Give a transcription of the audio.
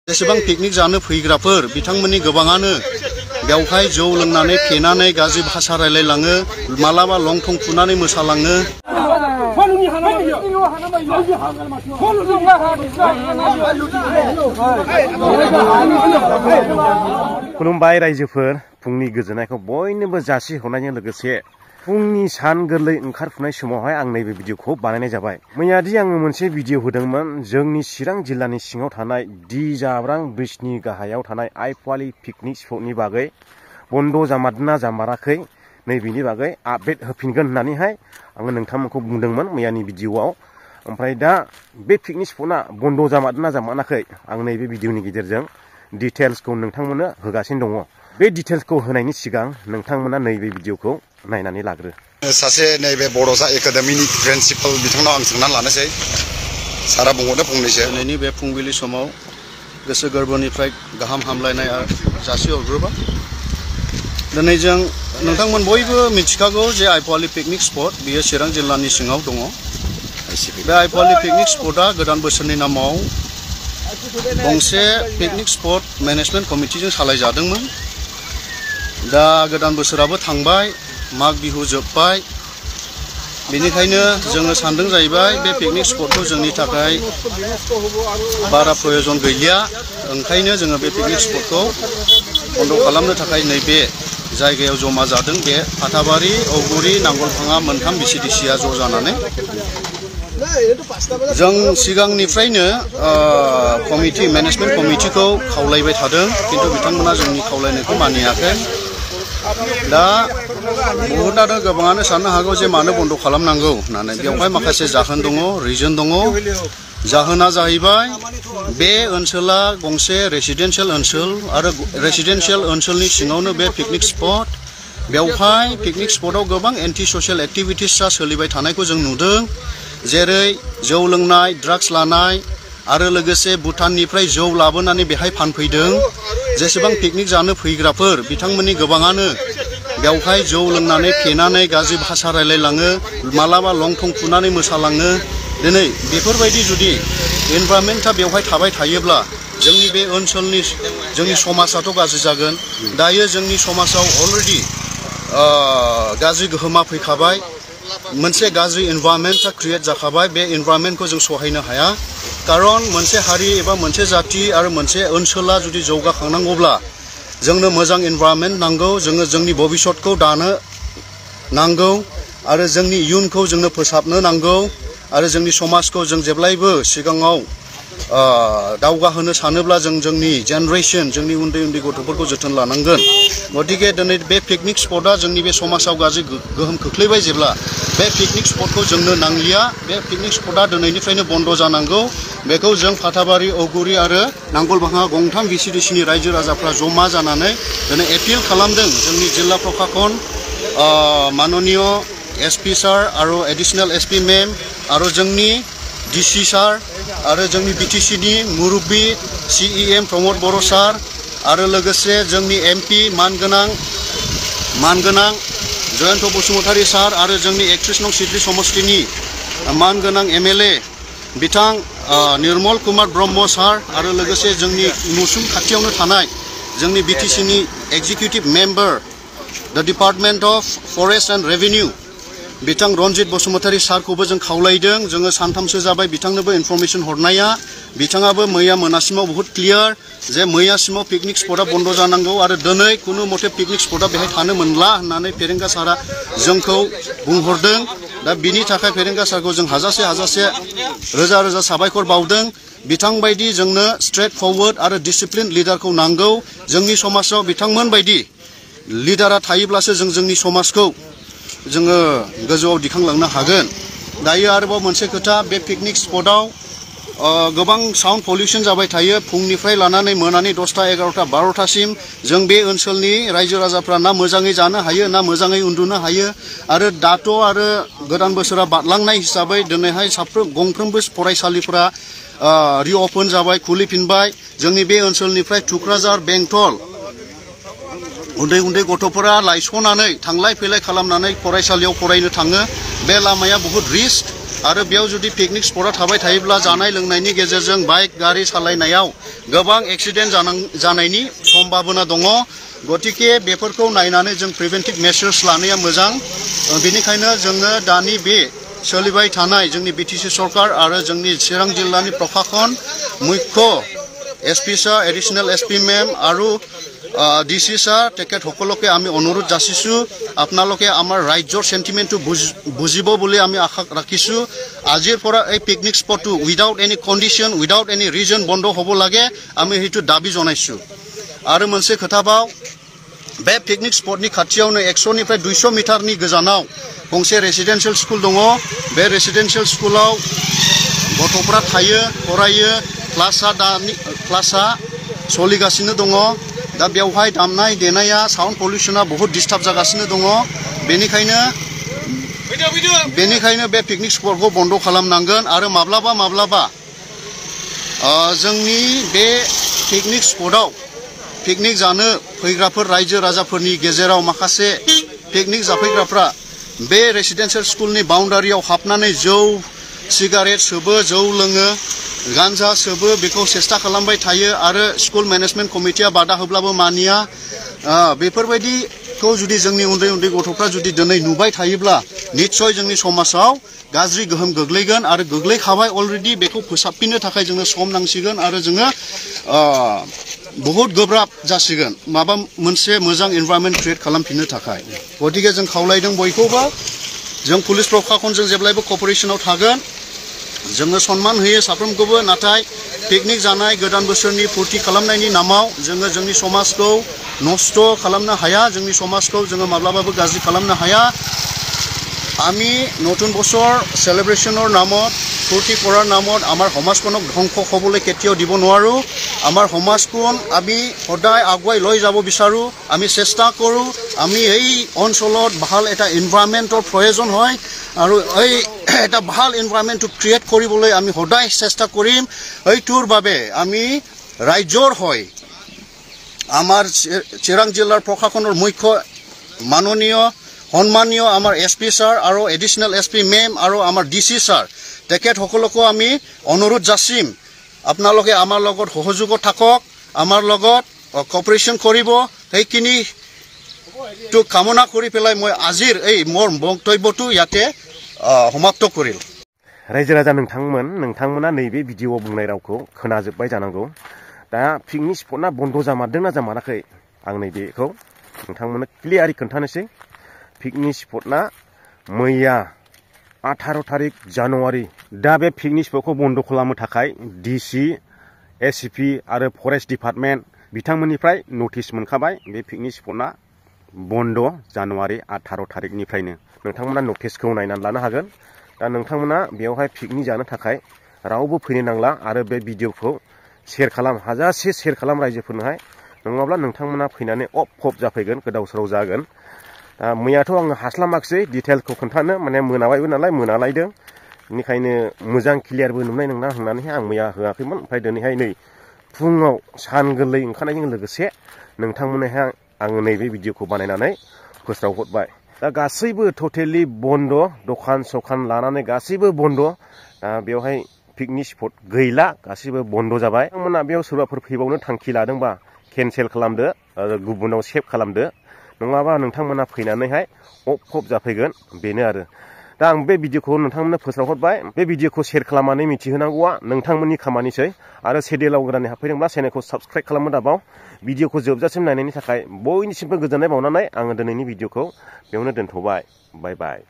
जेसेबां पिकनिक जानो फैग्राफोर बिथांमोननि गोबाङानो बेवहाय जौ लोंनानै फेनानै गाज्रि भाषा रायलायलाङो मालाबा लंथं खुनानै मोसालाङो। खुलुमबाय रायजोफोर, फुंनि गोजोननायखौ बयनोबो जासिहरनायजों लोगोसे फुंनि सान गोरलै ओंखारफुनाय समावहाय आं नैबे भिडिअखौ बानायनाय जाबाय। मैयादि आङो मोनसे भिडिअ होदोंमोन जोंनि चिरां जिल्लानि सिङाव थानाय दि जाब्रां ब्रिजनि गाहायाव थानाय आइफवालि पिकनिक स्पटनि बागै बन्द जामारदोंना जामाराखै नैबेनि बागै आपडेट होफिनगोन होननानैहाय आङो नोंथांमोनखौ बुंदोंमोन मैयानि भिडिअआव। ओमफ्राय दा बे पिकनिक स्पटआ बन्द जामारदोंना जामाराखै आं नैबे भिडिअनि गेजेरजों डिटेल्सखौ नोंथांमोननो होगासिनो दङ। बे डिटेल्सखौ होनायनि सिगां नोंथांमोना नैबे भिडिअखौ नायनानै लाग्रो। सासे नैबे बड'सा एकाडेमिनि प्रिन्सिपाल बिथांनाव आं सोंनानै लानोसै। सारा बुंहरदो फंनैसो। दिनैनि बे फुंबिलि समाव गोसो गोरबोनिफ्राय गाहाम हामलायनाय जासिहरग्रोबाय। दिनै जों नोंथांमोन बयबो मिथिखागौ जे आइफवालि पिकनिक स्पट बेयो चिरां जिल्लानि सिङाव दङ। बे आइफवालि पिकनिक स्पटआ गोदान बोसोरनि नामाव गंसे पिकनिक स्पट मेनेजमेन्ट कमिटिजों सालायजादोंमोन। दा गोदान बोसोराबो थांबाय, माग बिहु जोब्बाय, बेनिखायनो जोङो सानदों जाहैबाय बे पिकनिक स्पटखौ जोंनि थाखाय बारा प्रयजन गैलिया। ओंखायनो जोङो बे पिकनिक स्पटखौ बन्द खालामनो थाखाय नैबे जायगायाव जमा जादों। बे फाथाबारि, औगुरि, नांगलफाङा मोनथाम बिसिडिसिआ ज' जानानै जों सिगांनिफ्रायनो कमिटि मेनेजमेन्ट कमिटिखौ खावलायबाय थादों, खिन्थु बिथांमोना जोंनि खावलायनायखौ मानियाखै। दा बहुतआनो गोबाङानो साननो हागौ जे मानो बन्द खालामनांगौ होननानै। बेवहाय माखासे जाहोन दङ, रिजन दङ। जाहोना जाहैबाय बे ओनसोला गंसे रेसिडेन्सियेल ओनसोल आरो रेसिडेन्सियेल ओनसोलनि सिङावनो बे पिकनिक स्पट। बेवहाय पिकनिक स्पटआव गोबां एन्टि ससियेल एक्टिभिटिसआ सोलिबाय थानायखौ जों नुदों, जेरै जौ लोंनाय, ड्राग्स लानाय आरो लोगोसे भुटाननिफ्राय जौ लाबोनानै बेहाय फानफैदों। जेसेबां पिकनिक जानो फैग्राफोर बिथांमोननि गोबाङानो बेवहाय जौ लोंनानै फेनानै गाज्रि भाषा रायलायलाङो मालाबा लंथं खुनानै मोसालाङो। दिनै बेफोरबायदि जुदि एनभायरनमेन्टआ बेवहाय थाबाय थायोब्ला जोंनि बे ओनसोलनि जोंनि समाजाथ' गाज्रि जागोन। दायो जोंनि समाजाव अलरेडि गाज्रि गोहोमा फैखाबाय, मोनसे गाज्रि एनभायरनमेन्टआ क्रिएट जाखाबाय। बे एनभायरनमेन्टखौ जों सहायनो हाया। खारन मोनसे हारि एबा मोनसे जाति आरो मोनसे ओनसोला जुदि जौगाखांनांगौब्ला जोंनो मोजां एनभायरनमेन्ट नांगौ। जोङो जोंनि भबिष्यतखौ दानो नांगौ आरो जोंनि इयुनखौ जोंनो फोसाबनो नांगौ आरो जोंनि समाजखौ जों जेब्लायबो सिगाङाव दावगाहोनो सानोब्ला जों जोंनि जेनेरेसन, जोंनि उन्दै उन्दै गथ'फोरखौ जोथोन लानांगोन। गतिके दिनै बे पिकनिक स्पटआ जोंनि बे समाजाव गाज्रि गोहोम खोख्लैबाय जेब्ला बे पिकनिक स्पटखौ जोंनो नांलिया। बे पिकनिक स्पटआ दिनैनिफ्रायनो बन्द जानांगौ। बेखौ जों फाथाबारि, औगुरि आरो नांगलभाङा गंथाम बिसिडिसिनि रायजो राजाफ्रा जमा जानानै दिनै एपिल खालामदों जोंनि जिल्ला प्रशासन, माननीय एसपि सार आरो एडिशनेल एसपि मेम आरो जोंनि डिसि सार आरो जोंनि बिटिसिनि मुरब्बी CEM प्रमद बर' सार आरो लोगोसे जोंनि MP मानगोनां जयन्त बसुमतारी सार आरो जोंनि 31 नं सिडली समष्टिनि मानगोनां MLA बिथां निर्मल कुमार ब्रह्म सार आरो लोगोसे जोंनि नसुं खाथियावनो थानाय जोंनि BTCनि एक्जिकिउटिभ मेम्बार द department of forest and revenue बिथां रन्जित बसुमतारी सारखौबो जों खावलायदों। जोङो सानथामसो जाबाय बिथांनोबो इनफरमेसन हरनाया। बिथाङाबो मैया मोनासिमाव बहुत क्लियार जे मैयासिमाव पिकनिक स्पटआ बन्द जानांगौ आरो दिनै खुनु मथे पिकनिक स्पटआ बेहाय थानो मोनला होननानै फेरेंगा सारा जोंखौ बुंहरदों। दा बिनि थाखाय फेरेंगा सारखौ जों हाजासे रोजा रोजा साबायखर बावदों। बिथांबायदि जोंनो स्ट्रेट फरवार्ड आरो डिसिप्लिन लिडारखौ नांगौ। जोंनि समाजाव बिथांमोन बायदि लिडारा थायोब्लासो जों जोंनि समाजखौ जोङो गोजौआव दिखांलांनो हागोन। दायो आरोबाव मोनसे खोथा, बे पिकनिक स्पटआव गोबां साउन्ड पलिउसन जाबाय थायो। फुंनिफ्राय लानानै मोनानि 10टा, 11टा, 12टासिम जों बे ओनसोलनि रायजो राजाफ्रा ना मोजाङै जानो हायो ना मोजाङै उन्दुनो हायो। आरो दाथ' आरो गोदान बोसोरा बारलांनाय हिसाबै दिनैहाय गंफ्रोमबो फरायसालिफोरा रिअपेन जाबाय, खुलिफिनबाय। जोंनि बे ओनसोलनिफ्राय थुक्राझार, बेंटल उन्दै उन्दै गथ'फोरा लायस'नानै थांलाय फैलाय खालामनानै फरायसालियाव फरायनो थाङो। बे लामाया बहुत रिस्क आरो बेयाव जुदि पिकनिक स्पटआ थाबाय थायोब्ला जानाय लोंनायनि गेजेरजों बाइक गारि सालायनायाव गोबां एक्सिडेन्ट जानायनि सम्भाबना दङ गतिके बेफोरखौ नायनानै जों प्रिभेन्टिभ मेजार्स लानाया मोजां बेनिखायनो जोङो दानि बे सोलिबाय थानाय जोंनि बिटिसि सरकार आरो जोंनि चिरां जिल्लानि प्रशासन मुख्य एसपि सार एडिशनेल एसपि मेम आरो ডিসি সার তেখেতসকলকে আমি অনুৰোধ যাচিছোঁ আপোনালোকে আমাৰ ৰাজ্যৰ সেন্টিমেন্টটো বুজিব বুলি আমি আশা ৰাখিছোঁ আজিৰ পৰা এই পিকনিক স্পটটো without any condition without any reason বন্ধ হ'ব লাগে আমি সেইটো দাবী জনাইছোঁ আৰু मोनसे खोथाबाव बे पिकनिक स्पटनि खाथियावनो 100 निफ्राय 200 मिटारनि गोजानाव गंसे रेसिडेन्शियेल स्कुल दङ बे रेसिडेन्शियेल स्कुलाव गथ'फोरा थायो फरायो क्लासा सोलिगासिनो दङ दा बेवहाय दामनाय देनाया साउन्ड पल्युशना बहुत डिस्टार्ब जागासिनो दङ बेनिखायनो बे पिकनिक स्पटखौ बन्द खालामनांगोन आरो माब्लाबा जोंनि बे पिकनिक स्पटआव पिकनिक जानो फैग्राफोर रायजो राजाफोरनि गेजेराव माखासे पिकनिक जाफैग्राफ्रा बे रेसिडेन्शियेल स्कुलनि बाउन्डारियाव हाबनानै जौ सिगारेट सोबो जौ लोङो गांजा सोबो बेखौ सेस्ता खालामबाय थायो आरो स्कुल मेनेजमेन्ट कमिटिया बादा होब्लाबो मानिया बेफोरबायदिखौ जुदि जोंनि उन्दै उन्दै गथ'फ्रा जुदि दिनै नुबाय थायोब्ला निश्चय जोंनि समाजाव गाज्रि गोहोम गोग्लैगोन आरो गोग्लैखाबाय अलरेडि बेखौ फोसाबफिननो थाखाय जोङो सम नांसिगोन आरो जोङो बहुत गोब्राब जासिगोन माबा मोनसे मोजां एनवायरनमेन्ट क्रिएट खालामफिननो थाखाय गतिके जों खावलायदों बयखौबो जों पुलिस प्रशासनजों जेब्लायबो कपारेशनाव थागोन जोङो सन्मान होयो साफ्रोमखौबो नाथाय पिकनिक जानाय गोदान बोसोरनि फुर्ति खालामनायनि नामाव जोङो जोंनि समाजखौ नष्ट खालामनो हाया जोंनि समाजखौ जोङो माब्लाबाबो गाज्रि खालामनो हाया আমি নতুন বছৰ সেলিব্ৰেশনৰ নামত ফূৰ্তি কৰাৰ নামত আমাৰ সমাজখনক ধ্বংস হ'বলৈ কেতিয়াও দিব নোৱাৰো আমাৰ সমাজখন আমি সদায় আগুৱাই লৈ যাব বিচাৰো আমি চেষ্টা কৰো আমি এই অঞ্চলত ভাল এটা এনভায়ৰনমেন্টৰ প্ৰয়োজন হয় আৰু এই এটা ভাল এনভায়ৰনমেন্টটো ক্ৰিয়েট কৰিবলৈ আমি সদায় চেষ্টা কৰিম এইটোৰ বাবে আমি ৰাজ্যৰ হয় আমাৰ চিৰাং জিলাৰ প্ৰশাসনৰ মুখ্য মাননীয় সম্মানীয় আমাৰ এসপি স্যাৰ আৰু এডিশনেল এসপি মেম আৰু আমাৰ ডিসি স্যাৰ তেখেতসকলকো আমি অনুৰোধ যাচিম আপোনালোকে আমাৰ লগত সহযোগত থাকক আমাৰ লগত কোঅপাৰেশন কৰিব সেইখিনি তো কামনা কৰি পেলাই মই আজিৰ এই মোৰ বক্তব্যটো ইয়াতে সমাপ্ত কৰিল रायजो राजा नोंथांमोना नैबे भिडिअ'आव बुंनाय रावखौ खोनाजोबबाय जानांगौ दा पिकनिक स्पटना बन्द जामारदोंना जामाराखै आं नैबेखौ नोंथांमोननो क्लियारै खोन्थानोसै पिकनिक स्पटना मैया 18 तारिख जानुवारि दा बे पिकनिक स्पटखौ बन्द खालामनो थाखाय डिसि एसपि आरो फरेस्ट डिपार्टमेन्ट बिथांमोननिफ्राय नटिस मोनखाबाय बे पिकनिक स्पटना बन्द जानुवारि 18 तारिखनिफ्रायनो नोंथांमोना नटिसखौ नायनानै लानो हागोन दा नोंथांमोना बेवहाय पिकनिक जानो थाखाय रावबो फैनो नांला आरो बे भिडिअखौ शेयार खालाम हाजासे शेयार खालाम रायजोफोरनोहाय नङाब्ला नोंथांमोना फैनानै अफ जाफैगोन गोदाव सोराव जागोन मैयाथ' आङो हास्लामाखिसै डिटेलखौ खोन्थानो माने मोनाबायबो नालाय मोनालायदों बेनिखायनो मोजां क्लियारबो नुनाय नङा होननानैहाय आं मैया होआखैमोन ओमफ्राय दिनैहाय नै फुङाव सान गोरलै ओंखारनायजों लोगोसे नोंथांमोननोहाय आङो नैबे भिडिअखौ बानायनानै फोस्रावहरबाय दा गासैबो टटेलि बन्द दखान सखान लानानै गासैबो बन्द बेवहाय पिकनिक स्पट गैला गासैबो बन्द जाबाय नोंथांमोना बेयाव सोरबाफोर फैबावनो थांखि लादोंबा केनसेल खालामदो आरो गुबुनाव सेभ खालामदो नङाबा नोंथांमोना फैनानैहाय अफ जाफैगोन बेनो आरो दा आं बे भिडिअखौ नोंथांमोननो फोस्रावहरबाय बे भिडिअखौ शेयार खालामनानै मिथिहोनांगौआ नोंथांमोननि खामानिसै आरो चेनेलाव गोदानै हाबफैदोंब्ला चेनेलखौ साबस्क्राइब खालामनो दाबाव भिडिअखौ जोबजासिम नायनायनि थाखाय बयनिसिमबो गोजोननाय बावनानै आङो दिनैनि भिडिअखौ बेयावनो दोनथ'बाय बाय बाय